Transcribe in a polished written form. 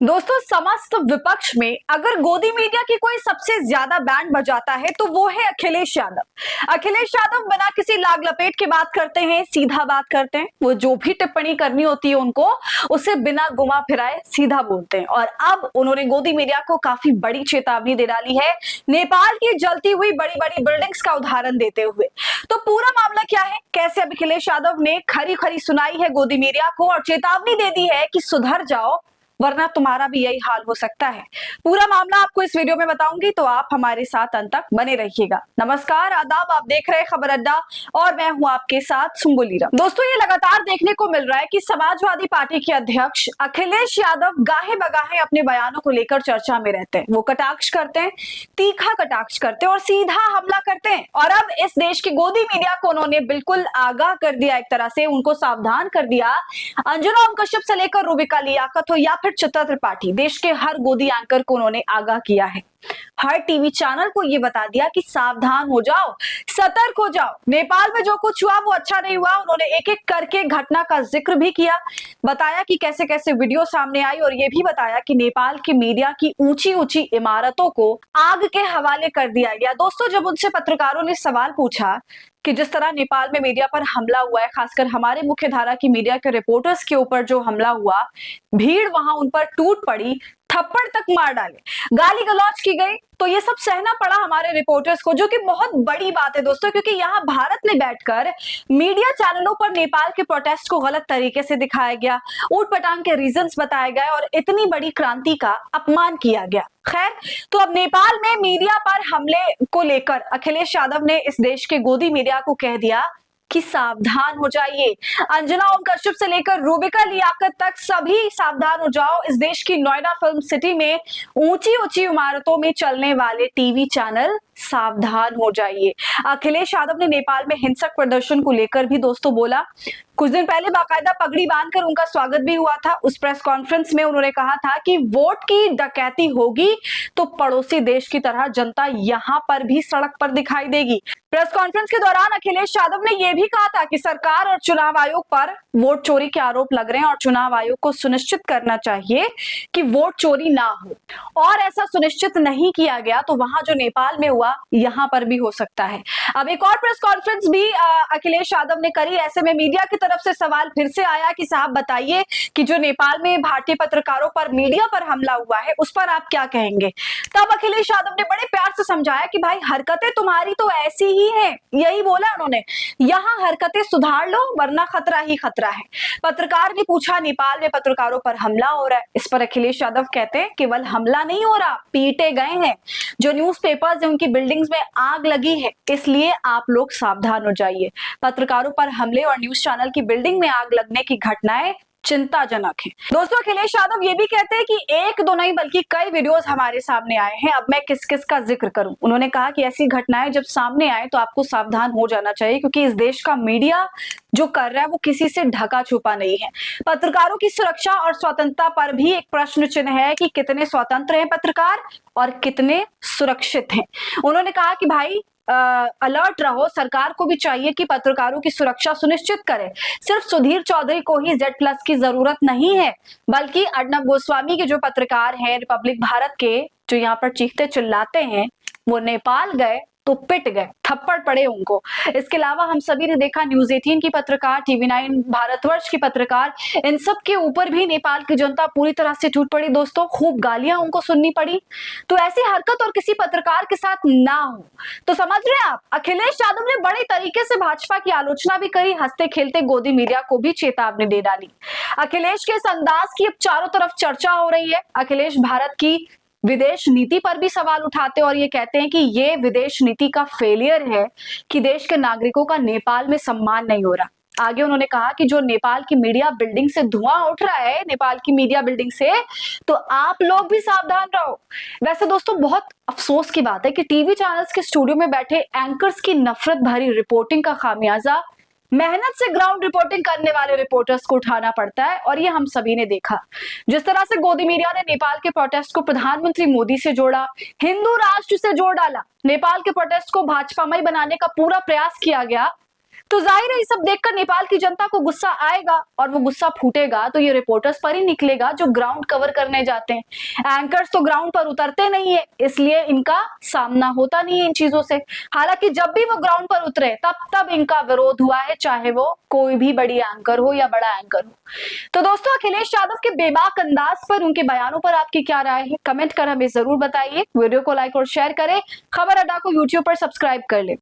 दोस्तों, समस्त विपक्ष में अगर गोदी मीडिया की कोई सबसे ज्यादा बैंड बजाता है तो वो है अखिलेश यादव। अखिलेश यादव बिना किसी लाग लपेट के बात करते हैं, सीधा बात करते हैं। वो जो भी टिप्पणी करनी होती है उनको उसे बिना घुमा फिराए सीधा बोलते हैं। और अब उन्होंने गोदी मीडिया को काफी बड़ी चेतावनी दे डाली है, नेपाल की जलती हुई बड़ी बड़ी बिल्डिंग्स का उदाहरण देते हुए। तो पूरा मामला क्या है, कैसे अब अखिलेश यादव ने खरी खरी सुनाई है गोदी मीडिया को और चेतावनी दे दी है कि सुधर जाओ वरना तुम्हारा भी यही हाल हो सकता है। पूरा मामला आपको इस वीडियो में बताऊंगी, तो आप हमारे साथ अंत तक बने रहिएगा। नमस्कार, आदाब, आप देख रहे हैं खबर अड्डा और मैं हूं आपके साथ सुम्बुलीरा। दोस्तों, ये लगातार देखने को मिल रहा है कि समाजवादी पार्टी के अध्यक्ष अखिलेश यादव गाहे बगाहे अपने बयानों को लेकर चर्चा में रहते हैं। वो कटाक्ष करते हैं, तीखा कटाक्ष करते हैं और सीधा हमला करते हैं। और अब इस देश की गोदी मीडिया को उन्होंने बिल्कुल आगाह कर दिया, एक तरह से उनको सावधान कर दिया। अंजुना ओम कश्यप से लेकर रूबिका लियाकत हो या फिर चित्रा त्रिपाठी, देश के हर गोदी एंकर को उन्होंने आगाह किया है। हर टीवी चैनल को यह बता दिया कि सावधान हो जाओ, सतर्क हो जाओ। नेपाल में जो कुछ हुआ वो अच्छा नहीं हुआ। उन्होंने एक एक करके घटना का जिक्र भी किया, बताया कि कैसे कैसे वीडियो सामने आई और यह भी बताया कि नेपाल की मीडिया की ऊंची ऊंची इमारतों को आग के हवाले कर दिया गया। दोस्तों, जब उनसे पत्रकारों ने सवाल पूछा कि जिस तरह नेपाल में मीडिया पर हमला हुआ है, खासकर हमारे मुख्य धारा की मीडिया के रिपोर्टर्स के ऊपर जो हमला हुआ, भीड़ वहां उन पर टूट पड़ी, थप्पड़ तक मार डाले, गाली गलौज की गई, तो ये सब सहना पड़ा हमारे रिपोर्टर्स को, जो कि बहुत बड़ी बात है दोस्तों। क्योंकि यहाँ भारत में बैठकर मीडिया चैनलों पर नेपाल के प्रोटेस्ट को गलत तरीके से दिखाया गया, ऊट पटांग के रीजंस बताए गए और इतनी बड़ी क्रांति का अपमान किया गया। खैर, तो अब नेपाल में मीडिया पर हमले को लेकर अखिलेश यादव ने इस देश के गोदी मीडिया को कह दिया कि सावधान हो जाइए। अंजना ओम कश्यप से लेकर रूबिका लियाकत तक सभी सावधान हो जाओ। इस देश की नोएडा फिल्म सिटी में ऊंची ऊंची इमारतों में चलने वाले टीवी चैनल सावधान हो जाइए। अखिलेश यादव ने नेपाल में हिंसक प्रदर्शन को लेकर भी दोस्तों बोला। कुछ दिन पहले बाकायदा पगड़ी बांधकर उनका स्वागत भी हुआ था। उस प्रेस कॉन्फ्रेंस में उन्होंने कहा था कि वोट की डकैती होगी तो पड़ोसी देश की तरह जनता यहां पर भी सड़क पर दिखाई देगी। प्रेस कॉन्फ्रेंस के दौरान अखिलेश यादव ने यह भी कहा था कि सरकार और चुनाव आयोग पर वोट चोरी के आरोप लग रहे हैं और चुनाव आयोग को सुनिश्चित करना चाहिए कि वोट चोरी ना हो, और ऐसा सुनिश्चित नहीं किया गया तो वहां जो नेपाल में हुआ यहां पर भी हो सकता है। अब एक और प्रेस कॉन्फ्रेंस भी अखिलेश यादव ने करी। ऐसे में मीडिया की तरफ से सवाल फिर से आया कि साहब बताइए कि जो नेपाल में भारतीय पत्रकारों पर, मीडिया पर हमला हुआ है, उस पर आप क्या कहेंगे। तब अखिलेश यादव ने बड़े प्यार से समझाया कि भाई हरकतें तुम्हारी तो ऐसी ही है, यही बोला उन्होंने, यहाँ हरकतें सुधार लो वरना खतरा ही खतरा है। पत्रकार ने पूछा नेपाल में पत्रकारों पर हमला हो रहा है, इस पर अखिलेश यादव कहते हैं केवल हमला नहीं हो रहा, पीटे गए हैं, जो न्यूज़पेपर्स है उनकी बिल्डिंग्स में आग लगी है, इसलिए आप लोग सावधान हो जाइए। पत्रकारों पर हमले और न्यूज चैनल की बिल्डिंग में आग लगने की घटनाएं चिंताजनक है। दोस्तों, अखिलेश यादव ये भी कहते हैं कि एक दो नहीं बल्कि कई वीडियोस हमारे सामने आए हैं। अब मैं किस किस का जिक्र करूं। उन्होंने कहा कि ऐसी घटनाएं जब सामने आए तो आपको सावधान हो जाना चाहिए, क्योंकि इस देश का मीडिया जो कर रहा है वो किसी से ढका छुपा नहीं है। पत्रकारों की सुरक्षा और स्वतंत्रता पर भी एक प्रश्न चिन्ह है कि कितने स्वतंत्र हैं पत्रकार और कितने सुरक्षित हैं। उन्होंने कहा कि भाई अलर्ट रहो, सरकार को भी चाहिए कि पत्रकारों की सुरक्षा सुनिश्चित करे। सिर्फ सुधीर चौधरी को ही Z+ की जरूरत नहीं है, बल्कि अर्नब गोस्वामी के जो पत्रकार हैं रिपब्लिक भारत के, जो यहाँ पर चीखते चिल्लाते हैं, वो नेपाल गए तो पिट गए, थप्पड़ पड़े उनको। इसके अलावा हम सभी ने देखा न्यूज़ 18 की पत्रकार, TV9 भारतवर्ष की पत्रकार, इन सब के ऊपर भी नेपाल की जनता पूरी तरह से टूट पड़ी दोस्तों। खूब गालियां उनको सुननी पड़ी। तो ऐसी हरकत और किसी पत्रकार के साथ ना हो। तो समझ रहे हैं आप, अखिलेश यादव ने बड़े तरीके से भाजपा की आलोचना भी करी, हंसते खेलते गोदी मीडिया को भी चेतावनी दे डाली। अखिलेश के इस अंदाज की अब चारों तरफ चर्चा हो रही है। अखिलेश भारत की विदेश नीति पर भी सवाल उठाते और ये कहते हैं कि ये विदेश नीति का फेलियर है कि देश के नागरिकों का नेपाल में सम्मान नहीं हो रहा। आगे उन्होंने कहा कि जो नेपाल की मीडिया बिल्डिंग से धुआं उठ रहा है, नेपाल की मीडिया बिल्डिंग से, तो आप लोग भी सावधान रहो। वैसे दोस्तों, बहुत अफसोस की बात है कि टीवी चैनल्स के स्टूडियो में बैठे एंकर्स की नफरत भरी रिपोर्टिंग का खामियाजा मेहनत से ग्राउंड रिपोर्टिंग करने वाले रिपोर्टर्स को उठाना पड़ता है। और ये हम सभी ने देखा, जिस तरह से गोदी मीडिया ने नेपाल के प्रोटेस्ट को प्रधानमंत्री मोदी से जोड़ा, हिंदू राष्ट्र से जोड़ डाला, नेपाल के प्रोटेस्ट को भाजपामय बनाने का पूरा प्रयास किया गया, तो जाहिर है ये सब देखकर नेपाल की जनता को गुस्सा आएगा और वो गुस्सा फूटेगा तो ये रिपोर्टर्स पर ही निकलेगा जो ग्राउंड कवर करने जाते हैं। एंकर्स तो ग्राउंड पर उतरते नहीं है, इसलिए इनका सामना होता नहीं है इन चीजों से। हालांकि जब भी वो ग्राउंड पर उतरे तब इनका विरोध हुआ है, चाहे वो कोई भी बड़ी एंकर हो या बड़ा एंकर हो। तो दोस्तों, अखिलेश यादव के बेबाक अंदाज पर, उनके बयानों पर आपकी क्या राय है? कमेंट कर हमें जरूर बताइए। वीडियो को लाइक और शेयर करें। खबर अड्डा को यूट्यूब पर सब्सक्राइब कर ले।